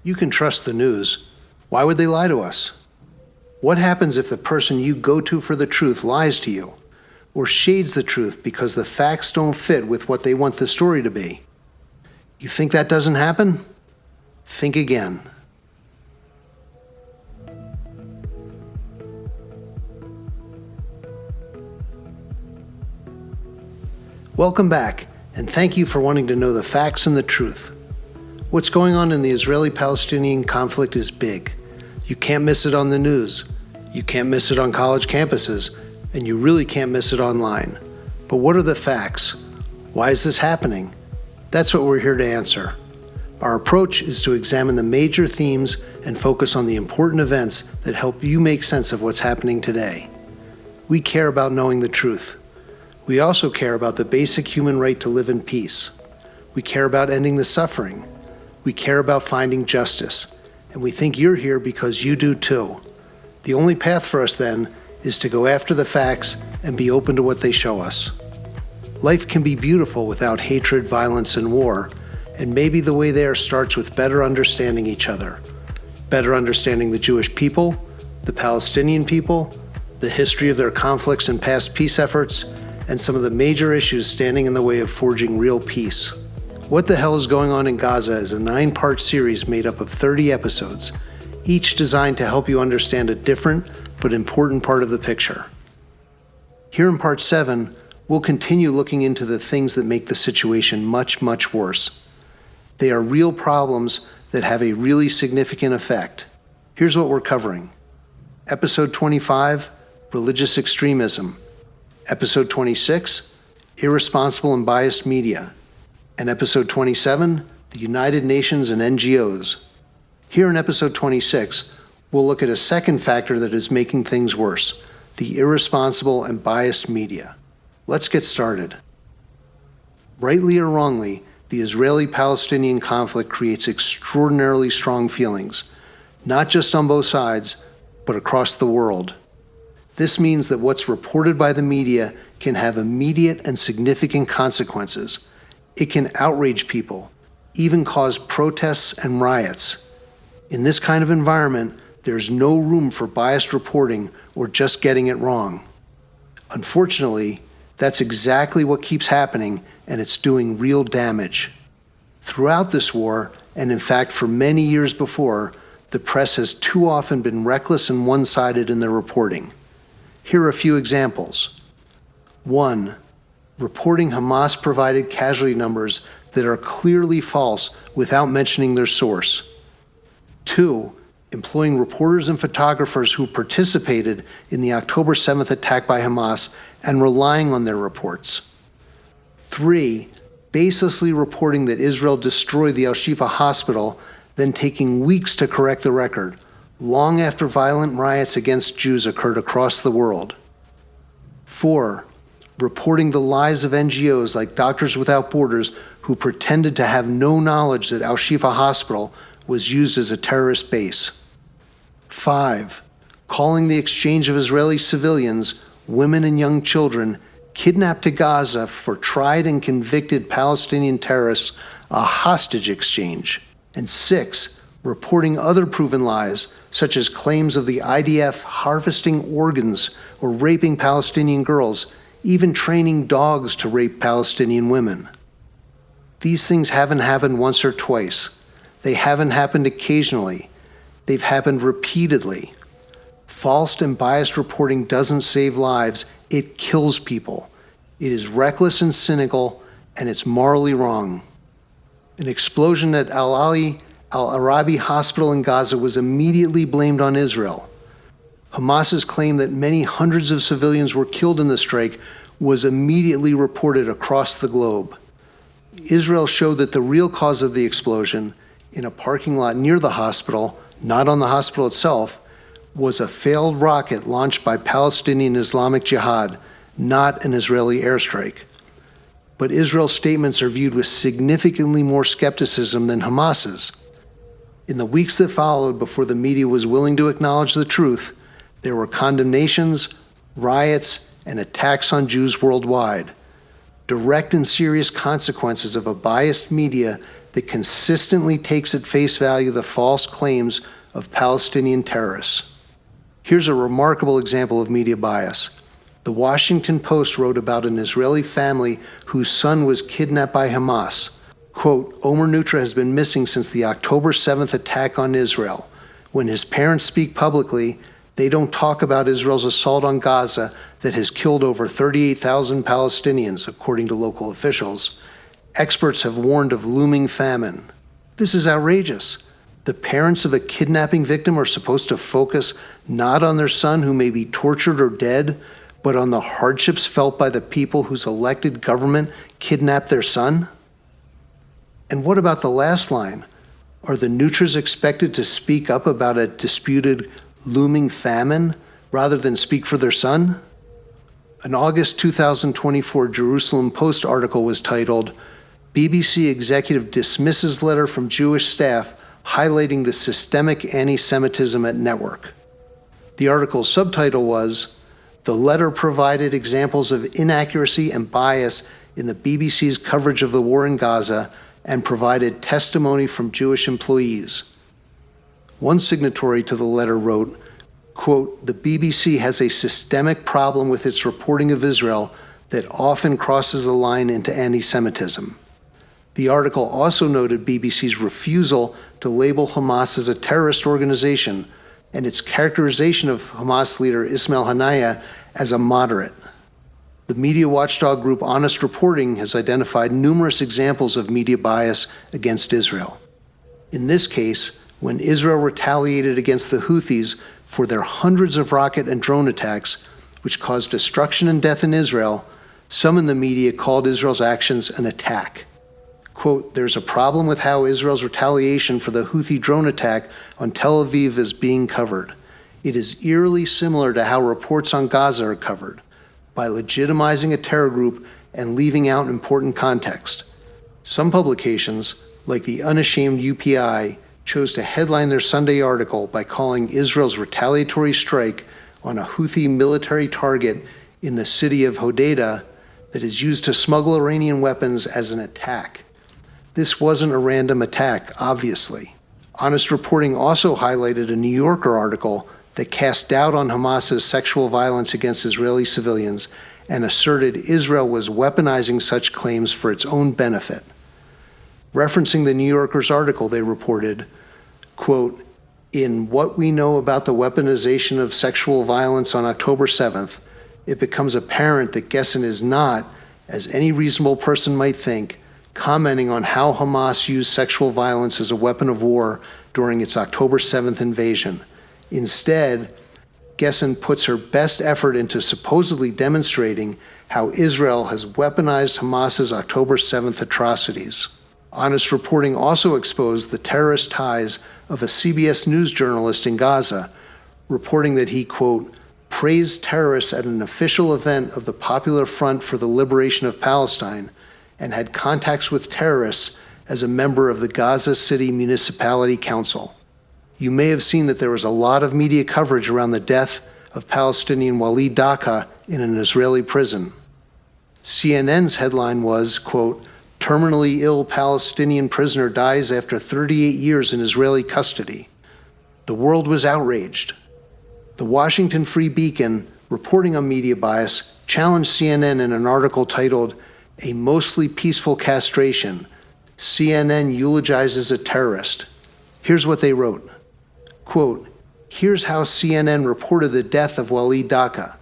You can trust the news. Why would they lie to us? What happens if the person you go to for the truth lies to you, or shades the truth because the facts don't fit with what they want the story to be? You think that doesn't happen? Think again. Welcome back, and thank you for wanting to know the facts and the truth. What's going on in the Israeli-Palestinian conflict is big. You can't miss it on the news. You can't miss it on college campuses, and you really can't miss it online. But what are the facts? Why is this happening? That's what we're here to answer. Our approach is to examine the major themes and focus on the important events that help you make sense of what's happening today. We care about knowing the truth. We also care about the basic human right to live in peace. We care about ending the suffering. We care about finding justice. And we think you're here because you do too. The only path for us then is to go after the facts and be open to what they show us. Life can be beautiful without hatred, violence, and war, and maybe the way there starts with better understanding each other. Better understanding the Jewish people, the Palestinian people, the history of their conflicts and past peace efforts, and some of the major issues standing in the way of forging real peace. What the Hell is Going On in Gaza is a 9-part series made up of 30 episodes, each designed to help you understand a different but important part of the picture. Here in Part 7, we'll continue looking into the things that make the situation much, much worse. They are real problems that have a really significant effect. Here's what we're covering. Episode 25, Religious Extremism. Episode 26, Irresponsible and Biased Media. And Episode 27, the United Nations and NGOs. Here in Episode 26, we'll look at a second factor that is making things worse, the irresponsible and biased media. Let's get started. Rightly or wrongly, the Israeli-Palestinian conflict creates extraordinarily strong feelings, not just on both sides, but across the world. This means that what's reported by the media can have immediate and significant consequences. It can outrage people, even cause protests and riots. In this kind of environment, there's no room for biased reporting or just getting it wrong. Unfortunately, that's exactly what keeps happening, and it's doing real damage. Throughout this war, and in fact for many years before, the press has too often been reckless and one-sided in their reporting. Here are a few examples. 1. Reporting Hamas-provided casualty numbers that are clearly false without mentioning their source. 2. Employing reporters and photographers who participated in the October 7th attack by Hamas and relying on their reports. 3. Baselessly reporting that Israel destroyed the Al-Shifa hospital, then taking weeks to correct the record, long after violent riots against Jews occurred across the world. 4. Reporting the lies of NGOs like Doctors Without Borders who pretended to have no knowledge that Al-Shifa hospital was used as a terrorist base. 5. Calling the exchange of Israeli civilians, women and young children, kidnapped to Gaza for tried and convicted Palestinian terrorists a hostage exchange. And 6. Reporting other proven lies, such as claims of the IDF harvesting organs or raping Palestinian girls, even training dogs to rape Palestinian women. These things haven't happened once or twice. They haven't happened occasionally. They've happened repeatedly. False and biased reporting doesn't save lives, it kills people. It is reckless and cynical, and it's morally wrong. An explosion at Alamy Al-Arabi hospital in Gaza was immediately blamed on Israel. Hamas's claim that many hundreds of civilians were killed in the strike was immediately reported across the globe. Israel showed that the real cause of the explosion, in a parking lot near the hospital, not on the hospital itself, was a failed rocket launched by Palestinian Islamic Jihad, not an Israeli airstrike. But Israel's statements are viewed with significantly more skepticism than Hamas's. In the weeks that followed before the media was willing to acknowledge the truth, there were condemnations, riots, and attacks on Jews worldwide. Direct and serious consequences of a biased media that consistently takes at face value the false claims of Palestinian terrorists. Here's a remarkable example of media bias. The Washington Post wrote about an Israeli family whose son was kidnapped by Hamas. Quote, Omer Nutra has been missing since the October 7th attack on Israel. When his parents speak publicly, they don't talk about Israel's assault on Gaza that has killed over 38,000 Palestinians, according to local officials. Experts have warned of looming famine. This is outrageous. The parents of a kidnapping victim are supposed to focus not on their son who may be tortured or dead, but on the hardships felt by the people whose elected government kidnapped their son? And what about the last line? Are the Nutras expected to speak up about a disputed looming famine rather than speak for their son? An August 2024 Jerusalem Post article was titled, BBC Executive Dismisses Letter from Jewish Staff Highlighting the Systemic Anti-Semitism at Network. The article's subtitle was, The letter provided examples of inaccuracy and bias in the BBC's coverage of the war in Gaza and provided testimony from Jewish employees. One signatory to the letter wrote, quote, the BBC has a systemic problem with its reporting of Israel that often crosses a line into anti-Semitism. The article also noted BBC's refusal to label Hamas as a terrorist organization and its characterization of Hamas leader Ismail Haniyeh as a moderate. The media watchdog group Honest Reporting has identified numerous examples of media bias against Israel. In this case, when Israel retaliated against the Houthis for their hundreds of rocket and drone attacks, which caused destruction and death in Israel, some in the media called Israel's actions an attack. Quote, there's a problem with how Israel's retaliation for the Houthi drone attack on Tel Aviv is being covered. It is eerily similar to how reports on Gaza are covered, by legitimizing a terror group and leaving out important context. Some publications, like the unashamed UPI, chose to headline their Sunday article by calling Israel's retaliatory strike on a Houthi military target in the city of Hodeidah that is used to smuggle Iranian weapons as an attack. This wasn't a random attack, obviously. Honest Reporting also highlighted a New Yorker article that cast doubt on Hamas's sexual violence against Israeli civilians and asserted Israel was weaponizing such claims for its own benefit. Referencing the New Yorker's article, they reported, quote, in What We Know About the Weaponization of Sexual Violence on October 7th, it becomes apparent that Gessen is not, as any reasonable person might think, commenting on how Hamas used sexual violence as a weapon of war during its October 7th invasion. Instead, Gessen puts her best effort into supposedly demonstrating how Israel has weaponized Hamas's October 7th atrocities. Honest Reporting also exposed the terrorist ties of a CBS News journalist in Gaza, reporting that he, quote, praised terrorists at an official event of the Popular Front for the Liberation of Palestine and had contacts with terrorists as a member of the Gaza City Municipality Council. You may have seen that there was a lot of media coverage around the death of Palestinian Walid Daka in an Israeli prison. CNN's headline was, quote, terminally ill Palestinian prisoner dies after 38 years in Israeli custody. The world was outraged. The Washington Free Beacon, reporting on media bias, challenged CNN in an article titled, A Mostly Peaceful Castration. CNN eulogizes a terrorist. Here's what they wrote. Quote, here's how CNN reported the death of Walid Daka.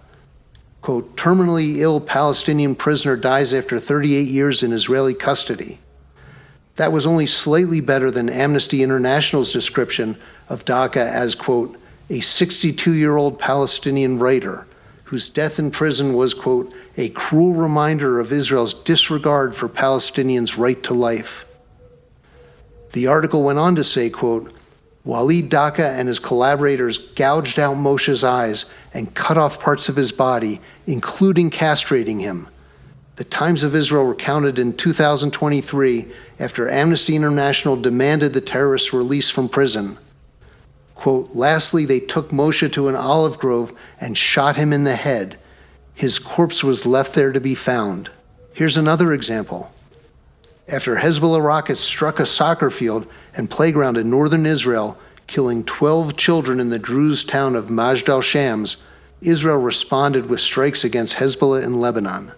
Quote, terminally ill Palestinian prisoner dies after 38 years in Israeli custody. That was only slightly better than Amnesty International's description of Daka as, quote, a 62-year-old Palestinian writer whose death in prison was, quote, a cruel reminder of Israel's disregard for Palestinians' right to life. The article went on to say, quote, Walid Daka and his collaborators gouged out Moshe's eyes and cut off parts of his body, including castrating him. The Times of Israel recounted in 2023 after Amnesty International demanded the terrorist's release from prison. Quote, lastly, they took Moshe to an olive grove and shot him in the head. His corpse was left there to be found. Here's another example. after Hezbollah rockets struck a soccer field and playground in northern Israel, killing 12 children in the Druze town of Majd al-Shams, Israel responded with strikes against Hezbollah in Lebanon.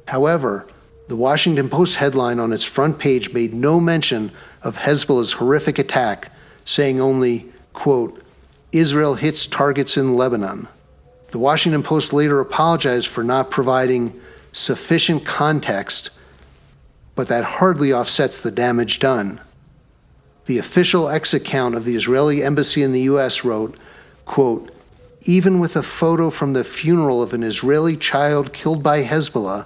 However, the Washington Post headline on its front page made no mention of Hezbollah's horrific attack, saying only, quote, "Israel hits targets in Lebanon." The Washington Post later apologized for not providing sufficient context, but that hardly offsets the damage done. The official exit count of the Israeli embassy in the U.S. wrote, quote, "Even with a photo from the funeral of an Israeli child killed by Hezbollah,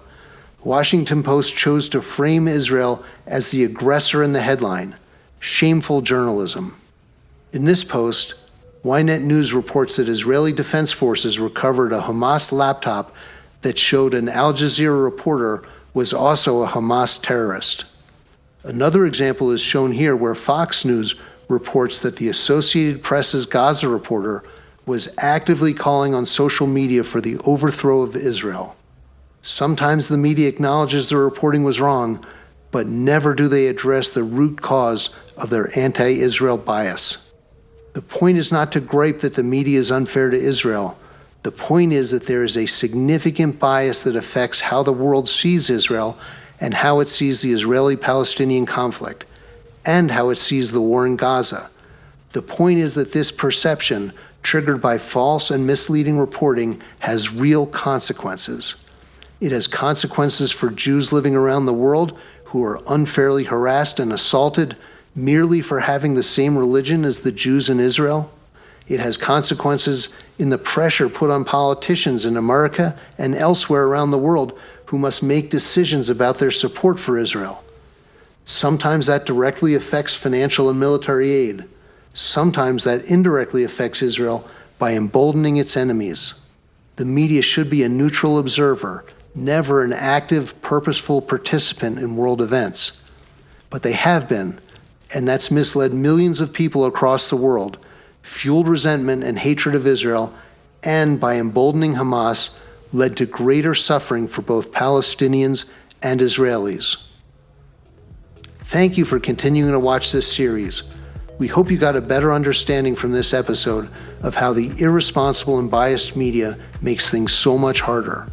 Washington Post chose to frame Israel as the aggressor in the headline. Shameful journalism." In this post, Ynet News reports that Israeli Defense Forces recovered a Hamas laptop that showed an Al Jazeera reporter was also a Hamas terrorist. Another example is shown here where Fox News reports that the Associated Press's Gaza reporter was actively calling on social media for the overthrow of Israel. Sometimes the media acknowledges the reporting was wrong, but never do they address the root cause of their anti-Israel bias. The point is not to gripe that the media is unfair to Israel. The point is that there is a significant bias that affects how the world sees Israel and how it sees the Israeli-Palestinian conflict, and how it sees the war in Gaza. The point is that this perception, triggered by false and misleading reporting, has real consequences. It has consequences for Jews living around the world who are unfairly harassed and assaulted merely for having the same religion as the Jews in Israel. It has consequences in the pressure put on politicians in America and elsewhere around the world who must make decisions about their support for Israel. Sometimes that directly affects financial and military aid. Sometimes that indirectly affects Israel by emboldening its enemies. The media should be a neutral observer, never an active, purposeful participant in world events. But they have been, and that's misled millions of people across the world, fueled resentment and hatred of Israel, and by emboldening Hamas, led to greater suffering for both Palestinians and Israelis. Thank you for continuing to watch this series. We hope you got a better understanding from this episode of how the irresponsible and biased media makes things so much harder.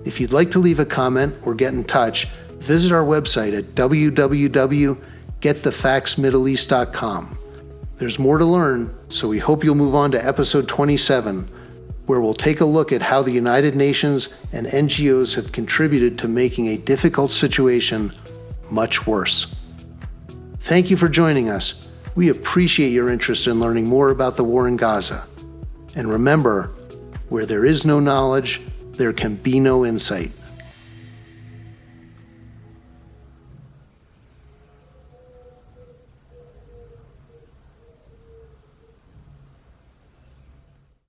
If you'd like to leave a comment or get in touch, visit our website at www.getthefactsmiddleeast.com. There's more to learn, so we hope you'll move on to episode 27, where we'll take a look at how the United Nations and NGOs have contributed to making a difficult situation much worse. Thank you for joining us. We appreciate your interest in learning more about the war in Gaza. And remember, where there is no knowledge, there can be no insight.